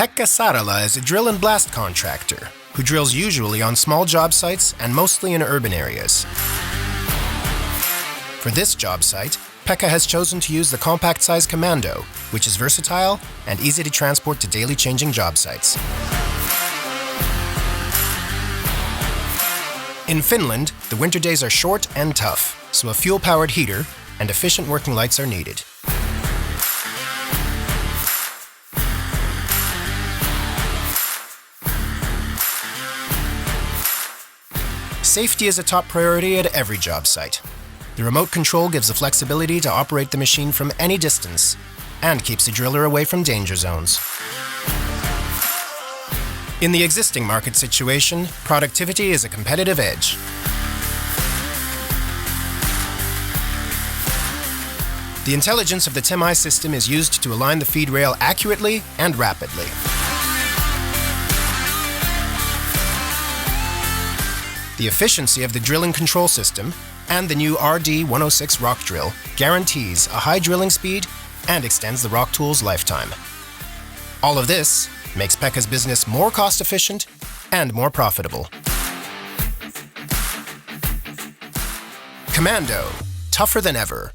Pekka Sarala is a drill and blast contractor who drills usually on small job sites and mostly in urban areas. For this job site, Pekka has chosen to use the compact-size Commando, which is versatile and easy to transport to daily changing job sites. In Finland, the winter days are short and tough, so a fuel-powered heater and efficient working lights are needed. Safety is a top priority at every job site. The remote control gives the flexibility to operate the machine from any distance and keeps the driller away from danger zones. In the existing market situation, productivity is a competitive edge. The intelligence of the TEMI system is used to align the feed rail accurately and rapidly. The efficiency of the drilling control system and the new RD106 rock drill guarantees a high drilling speed and extends the rock tool's lifetime. All of this makes Pekka's business more cost-efficient and more profitable. Commando, tougher than ever.